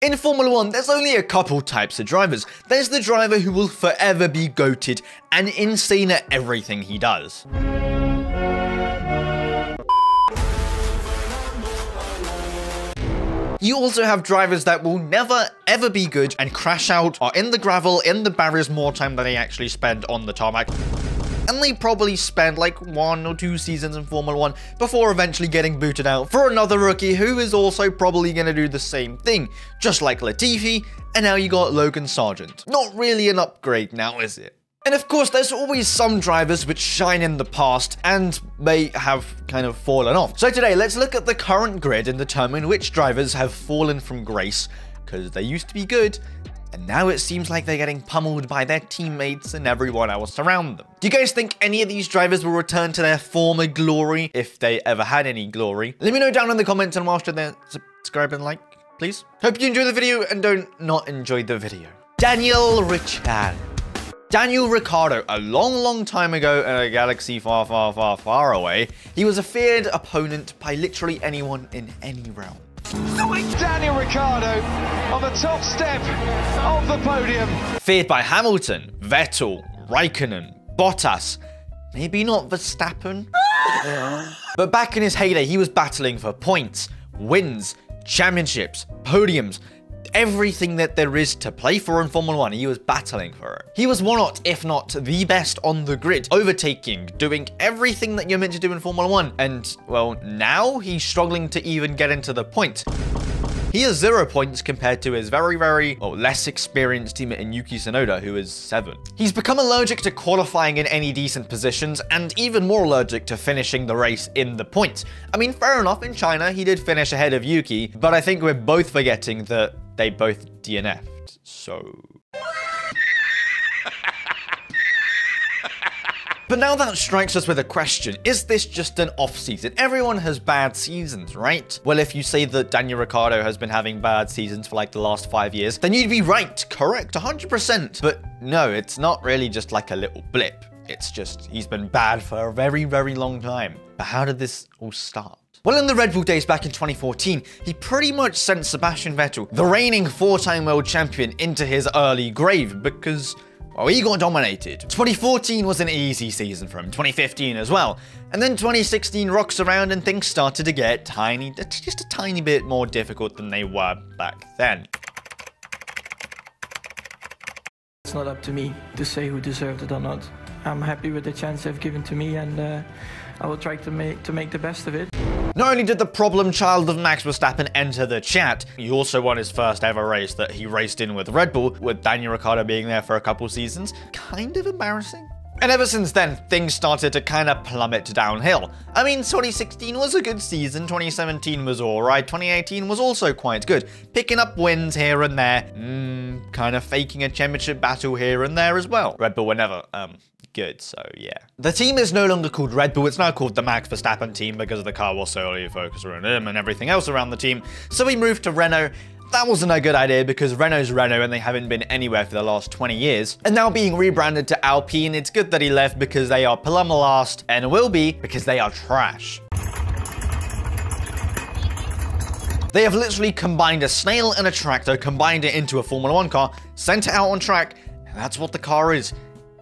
In Formula 1, there's only a couple types of drivers. There's the driver who will forever be goated and insane at everything he does. You also have drivers that will never ever be good and crash out, are in the gravel, in the barriers more time than they actually spend on the tarmac. And they probably spend like 1 or 2 seasons in Formula 1 before eventually getting booted out for another rookie who is also probably going to do the same thing, just like Latifi, and now you got Logan Sargent. Not really an upgrade now, is it? And of course, there's always some drivers which shine in the past and may have kind of fallen off. So today, let's look at the current grid and determine which drivers have fallen from grace, because they used to be good, and now it seems like they're getting pummeled by their teammates and everyone else around them. Do you guys think any of these drivers will return to their former glory, if they ever had any glory? Let me know down in the comments, and whilst you're there, subscribe and like, please. Hope you enjoy the video, and don't not enjoy the video. Daniel Ricciardo, a long time ago in a galaxy far away, he was a feared opponent by literally anyone in any realm. Daniel Ricciardo on the top step of the podium. Feared by Hamilton, Vettel, Raikkonen, Bottas, maybe not Verstappen. But back in his heyday, he was battling for points, wins, championships, podiums, everything that there is to play for in Formula 1, he was battling for it. He was one of, if not the best on the grid, overtaking, doing everything that you're meant to do in Formula 1. And, well, now he's struggling to even get into the point. He has 0 points compared to his very, less experienced teammate in Yuki Tsunoda, who is 7. He's become allergic to qualifying in any decent positions, and even more allergic to finishing the race in the points. I mean, fair enough, in China, he did finish ahead of Yuki, but I think we're both forgetting that they both DNF'd, so... But now that strikes us with a question. Is this just an off season? Everyone has bad seasons, right? Well, if you say that Daniel Ricciardo has been having bad seasons for like the last 5 years, then you'd be right, correct, 100%. But no, it's not really just like a little blip. It's just, he's been bad for a very long time. But how did this all start? Well, in the Red Bull days back in 2014, he pretty much sent Sebastian Vettel, the reigning 4-time world champion, into his early grave because, well, he got dominated. 2014 was an easy season for him, 2015 as well. And then 2016 rocks around and things started to get just a tiny bit more difficult than they were back then. It's not up to me to say who deserved it or not. I'm happy with the chance they've given to me, and I will try to make the best of it. Not only did the problem child of Max Verstappen enter the chat, he also won his first ever race that he raced in with Red Bull, with Daniel Ricciardo being there for a couple seasons. Kind of embarrassing. And ever since then, things started to kind of plummet downhill. I mean, 2016 was a good season, 2017 was alright, 2018 was also quite good. Picking up wins here and there, kind of faking a championship battle here and there as well. Red Bull were never, good, so yeah. The team is no longer called Red Bull, it's now called the Max Verstappen team because the car was solely focused around him and everything else around the team. So we moved to Renault. That wasn't a good idea because Renault's Renault and they haven't been anywhere for the last 20 years. And now being rebranded to Alpine, it's good that he left because they are plumb last and will be because they are trash. They have literally combined a snail and a tractor, combined it into a Formula 1 car, sent it out on track, and that's what the car is.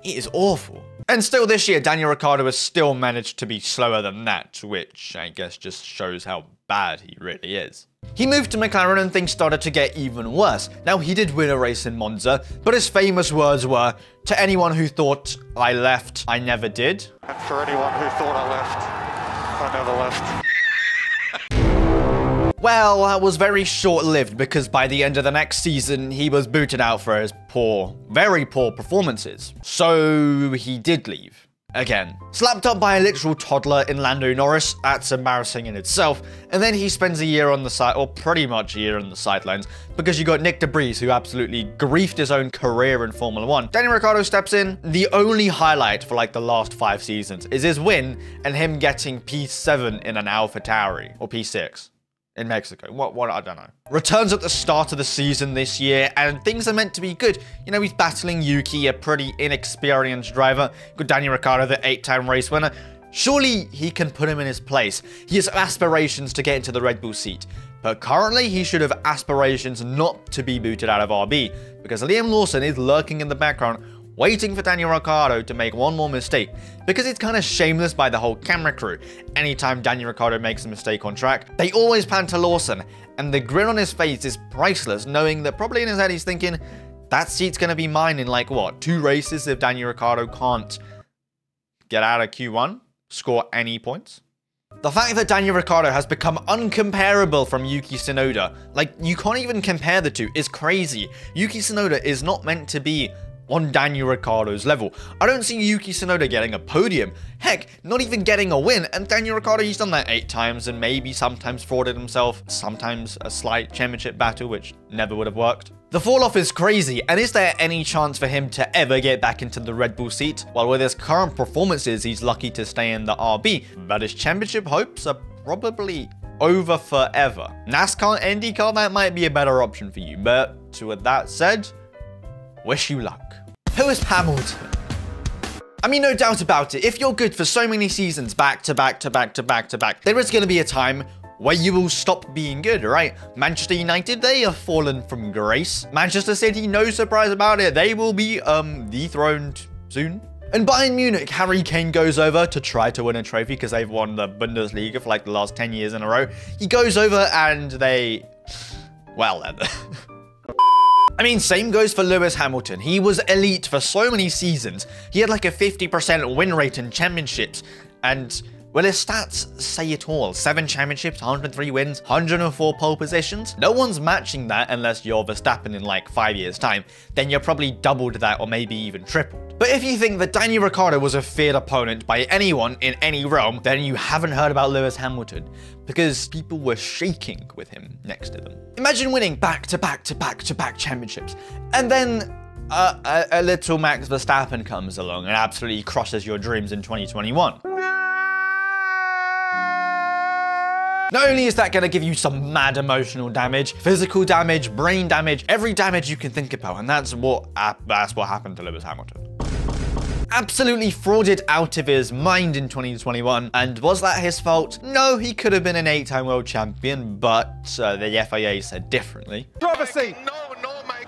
It is awful. And still this year, Daniel Ricciardo has still managed to be slower than that, which I guess just shows how bad he really is. He moved to McLaren and things started to get even worse. Now, he did win a race in Monza, but his famous words were, "To anyone who thought I left, I never did." And for anyone who thought I left, I never left. Well, that was very short-lived because by the end of the next season, he was booted out for his very poor performances. So he did leave. Again. Slapped up by a literal toddler in Lando Norris, that's embarrassing in itself, and then he spends a year on the side, or pretty much a year on the sidelines, because you got Nick de Vries, who absolutely griefed his own career in Formula 1. Daniel Ricciardo steps in. The only highlight for like the last 5 seasons is his win and him getting P7 in an AlphaTauri, or P6. In Mexico. What, I don't know. Returns at the start of the season this year, and things are meant to be good. You know, he's battling Yuki, a pretty inexperienced driver. Got Daniel Ricciardo, the 8-time race winner. Surely he can put him in his place. He has aspirations to get into the Red Bull seat. but currently he should have aspirations not to be booted out of RB, because Liam Lawson is lurking in the background waiting for Daniel Ricciardo to make one more mistake, because it's kind of shameless by the whole camera crew. Anytime Daniel Ricciardo makes a mistake on track, they always pan to Lawson, and the grin on his face is priceless, knowing that probably in his head he's thinking, that seat's going to be mine in like, what, 2 races if Daniel Ricciardo can't get out of Q1, score any points? The fact that Daniel Ricciardo has become uncomparable from Yuki Tsunoda, like, you can't even compare the two, is crazy. Yuki Tsunoda is not meant to be on Daniel Ricciardo's level. I don't see Yuki Tsunoda getting a podium. Heck, not even getting a win. And Daniel Ricciardo, he's done that 8 times and maybe sometimes frauded himself. Sometimes a slight championship battle, which never would have worked. The fall off is crazy, and is there any chance for him to ever get back into the Red Bull seat? Well, with his current performances, he's lucky to stay in the RB, but his championship hopes are probably over forever. NASCAR, IndyCar, that might be a better option for you, but with that said, wish you luck. Lewis Hamilton. I mean, no doubt about it, if you're good for so many seasons back to back to back to back to back, there is going to be a time where you will stop being good, right? Manchester United, they have fallen from grace. Manchester City, no surprise about it, they will be dethroned soon. And Bayern Munich, Harry Kane goes over to try to win a trophy because they've won the Bundesliga for like the last 10 years in a row. He goes over and they, well, I mean, same goes for Lewis Hamilton. He was elite for so many seasons. He had like a 50% win rate in championships. And, well, his stats say it all. 7 championships, 103 wins, 104 pole positions. No one's matching that unless you're Verstappen in like 5 years' time. Then you're probably doubled that or maybe even tripled. But if you think that Daniel Ricciardo was a feared opponent by anyone in any realm, then you haven't heard about Lewis Hamilton, because people were shaking with him next to them. Imagine winning back-to-back championships, and then a little Max Verstappen comes along and absolutely crushes your dreams in 2021. Not only is that going to give you some mad emotional damage, physical damage, brain damage, every damage you can think about, and that's what happened to Lewis Hamilton. Absolutely frauded out of his mind in 2021, and was that his fault? No, he could have been an 8-time world champion, but the FIA said differently. Controversy.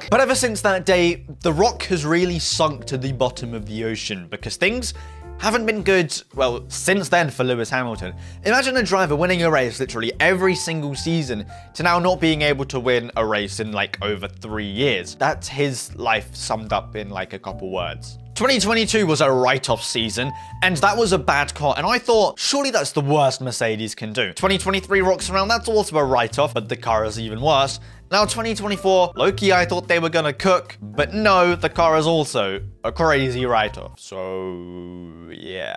But ever since that day, the Rock has really sunk to the bottom of the ocean, because things haven't been good, well, since then for Lewis Hamilton. Imagine a driver winning a race literally every single season to now not being able to win a race in like over 3 years. That's his life summed up in like a couple words. 2022 was a write-off season, and that was a bad car, and I thought, surely that's the worst Mercedes can do. 2023 rocks around, that's also a write-off, but the car is even worse. Now 2024, low-key I thought they were gonna cook, but no, the car is also a crazy write-off, so yeah.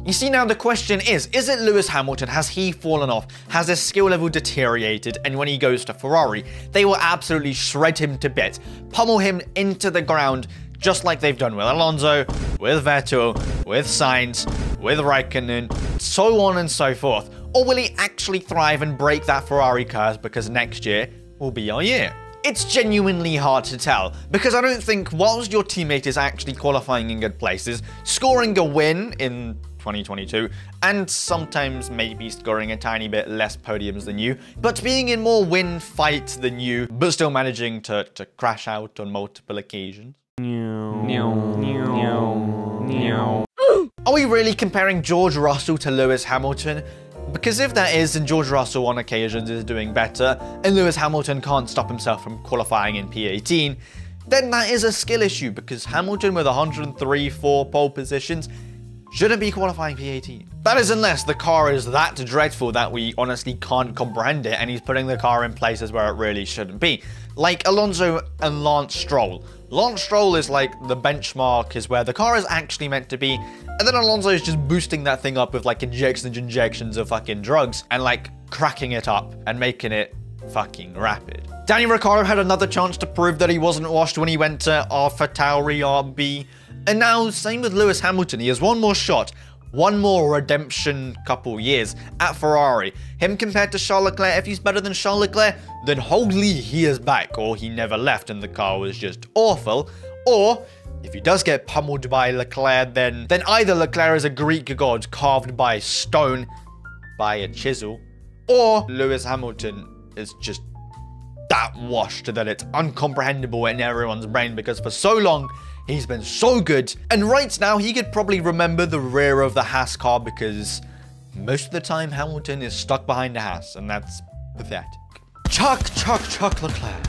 You see, now the question is it Lewis Hamilton? Has he fallen off? Has his skill level deteriorated? And when he goes to Ferrari, they will absolutely shred him to bits, pummel him into the ground, just like they've done with Alonso, with Vettel, with Sainz, with Raikkonen, so on and so forth. Or will he actually thrive and break that Ferrari curse, because next year will be our year? It's genuinely hard to tell, because I don't think whilst your teammate is actually qualifying in good places, scoring a win in 2022, and sometimes maybe scoring a tiny bit less podiums than you, but being in more win fights than you, but still managing to crash out on multiple occasions. Are we really comparing George Russell to Lewis Hamilton? Because if that is, then George Russell on occasions is doing better, and Lewis Hamilton can't stop himself from qualifying in P18, then that is a skill issue, because Hamilton with 104 pole positions shouldn't be qualifying P18. That is unless the car is that dreadful that we honestly can't comprehend it, and he's putting the car in places where it really shouldn't be. Like Alonso and Lance Stroll. Lance Stroll is like the benchmark, is where the car is actually meant to be, and then Alonso is just boosting that thing up with like injections of fucking drugs, and like cracking it up and making it fucking rapid. Daniel Ricciardo had another chance to prove that he wasn't washed when he went to AlphaTauri RB, and now same with Lewis Hamilton. He has one more shot, one more redemption couple years at Ferrari. Him compared to Charles Leclerc, if he's better than Charles Leclerc, then holy, he is back, or he never left and the car was just awful. Or if he does get pummeled by Leclerc, then either Leclerc is a Greek god carved by stone, by a chisel, or Lewis Hamilton is just that washed that it's uncomprehendable in everyone's brain, because for so long he's been so good, and right now he could probably remember the rear of the Haas car because most of the time Hamilton is stuck behind the Haas, and that's pathetic. Chuck Leclerc.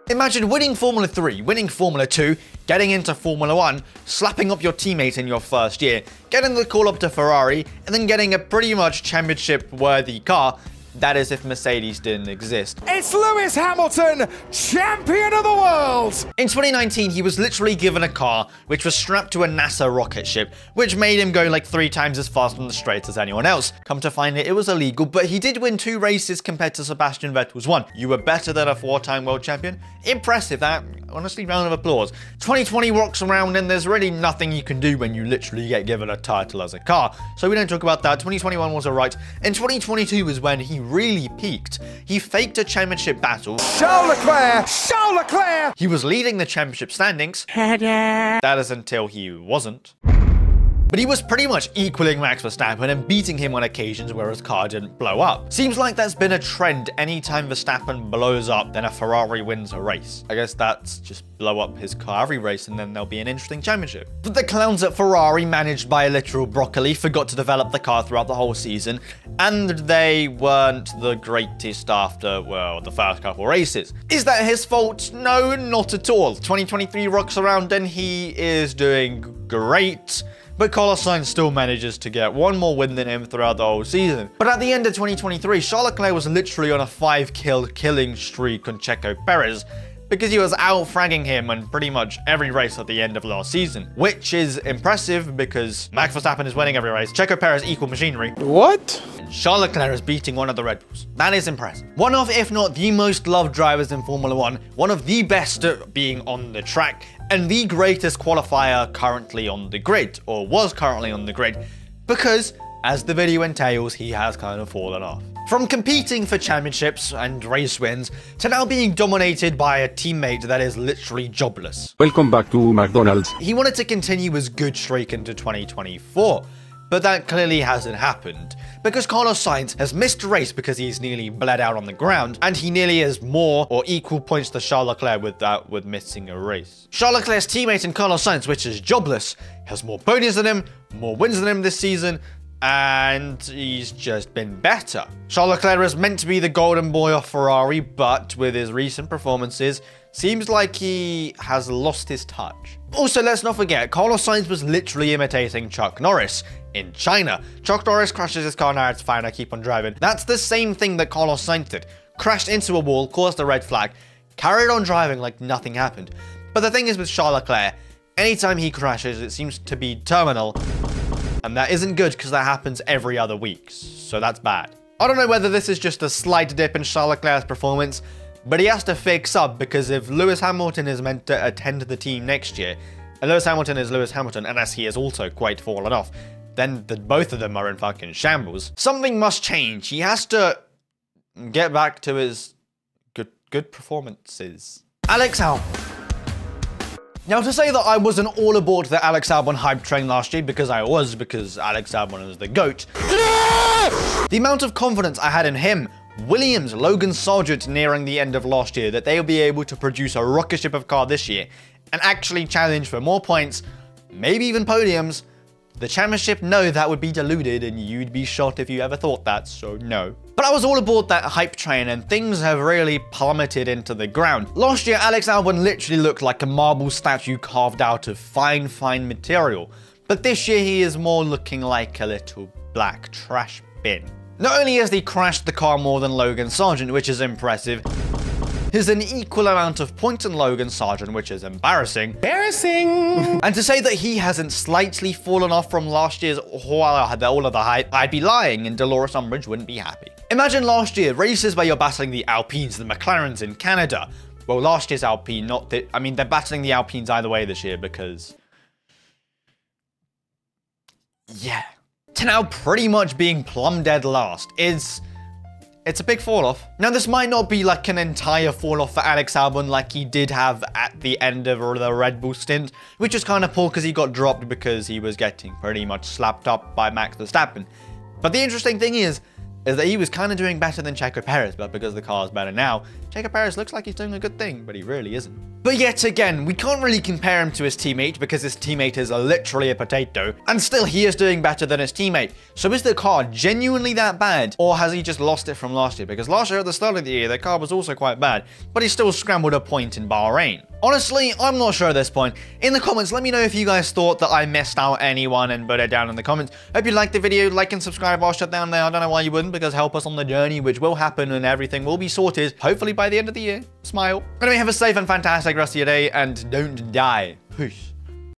Imagine winning Formula 3, winning Formula 2, getting into Formula 1, slapping up your teammate in your first year, getting the call up to Ferrari, and then getting a pretty much championship-worthy car. That is if Mercedes didn't exist. It's Lewis Hamilton, champion of the world! In 2019, he was literally given a car which was strapped to a NASA rocket ship, which made him go like 3 times as fast on the straights as anyone else. Come to find it was illegal, but he did win 2 races compared to Sebastian Vettel's 1. You were better than a 4-time world champion? Impressive, that. Honestly, round of applause. 2020 rocks around and there's really nothing you can do when you literally get given a title as a car. So we don't talk about that. 2021 was alright. And 2022 was when he really peaked. He faked a championship battle. Charles Leclerc! He was leading the championship standings. That is until he wasn't. But he was pretty much equaling Max Verstappen and beating him on occasions where his car didn't blow up. Seems like that's been a trend. Anytime Verstappen blows up, then a Ferrari wins a race. I guess that's just blow up his car every race and then there'll be an interesting championship. But the clowns at Ferrari, managed by literal broccoli, forgot to develop the car throughout the whole season, and they weren't the greatest after, well, the first couple races. Is that his fault? No, not at all. 2023 rocks around and he is doing great. But Carlos Sainz still manages to get 1 more win than him throughout the whole season. But at the end of 2023, Charles Leclerc was literally on a 5-killing streak on Checo Perez, because he was out-fragging him on pretty much every race at the end of last season. Which is impressive because Max Verstappen is winning every race, Checo Perez equal machinery. What? And Charles Leclerc is beating one of the Red Bulls. That is impressive. One of, if not the most loved drivers in Formula 1, one of the best at being on the track, and the greatest qualifier currently on the grid, or was currently on the grid, because, as the video entails, he has kind of fallen off. From competing for championships and race wins, to now being dominated by a teammate that is literally jobless. Welcome back to McDonald's. He wanted to continue his good streak into 2024, but that clearly hasn't happened, because Carlos Sainz has missed a race because he's nearly bled out on the ground, and he nearly has more or equal points to Charles Leclerc with missing a race. Charles Leclerc's teammate in Carlos Sainz, which is jobless, has more podiums than him, more wins than him this season, and he's just been better. Charles Leclerc is meant to be the golden boy of Ferrari, but with his recent performances, seems like he has lost his touch. Also, let's not forget, Carlos Sainz was literally imitating Chuck Norris in China. Chuck Norris crashes his car, now it's fine, I keep on driving. That's the same thing that Carlos Sainz did. Crashed into a wall, caused a red flag, carried on driving like nothing happened. But the thing is with Charles Leclerc, anytime he crashes, it seems to be terminal. And that isn't good because that happens every other week, so that's bad. I don't know whether this is just a slight dip in Charles Leclerc's performance, but he has to fix up, because if Lewis Hamilton is meant to attend the team next year, and Lewis Hamilton is Lewis Hamilton, and as he has also quite fallen off, then both of them are in fucking shambles. Something must change. He has to get back to his good performances. Alex Albon. Now, to say that I wasn't all aboard the Alex Albon hype train last year, because I was, because Alex Albon is the GOAT. The amount of confidence I had in him, Williams, Logan Sargent nearing the end of last year, that they'll be able to produce a rocket ship of car this year and actually challenge for more points, maybe even podiums. The championship, no, that would be diluted and you'd be shot if you ever thought that, so no. But I was all aboard that hype train and things have really plummeted into the ground. Last year, Alex Albon literally looked like a marble statue carved out of fine material. But this year he is more looking like a little black trash bin. Not only has he crashed the car more than Logan Sargent, which is impressive, he's an equal amount of points than Logan Sargent, which is embarrassing. And to say that he hasn't slightly fallen off from last year's all of the hype, I'd be lying and Dolores Umbridge wouldn't be happy. Imagine last year, races where you're battling the Alpines, the McLarens in Canada. Well, last year's Alpine, they're battling the Alpines either way this year because... yeah. To now pretty much being plumb dead last it's a big fall off. Now, this might not be like an entire fall off for Alex Albon like he did have at the end of the Red Bull stint, which is kind of poor because he got dropped because he was getting pretty much slapped up by Max Verstappen. But the interesting thing is, is that he was kind of doing better than Checo Perez, but because the car's better now, Checo Perez looks like he's doing a good thing, but he really isn't. But yet again, we can't really compare him to his teammate because his teammate is literally a potato, and still he is doing better than his teammate. So is the car genuinely that bad, or has he just lost it from last year? Because last year at the start of the year, the car was also quite bad, but he still scrambled a point in Bahrain. Honestly, I'm not sure at this point. In the comments, let me know if you guys thought that I missed out anyone and put it down in the comments. Hope you liked the video. Like and subscribe. I'll shut down there. I don't know why you wouldn't, because help us on the journey, which will happen and everything will be sorted, hopefully by the end of the year. Smile. Anyway, have a safe and fantastic rest of your day, and don't die. Peace.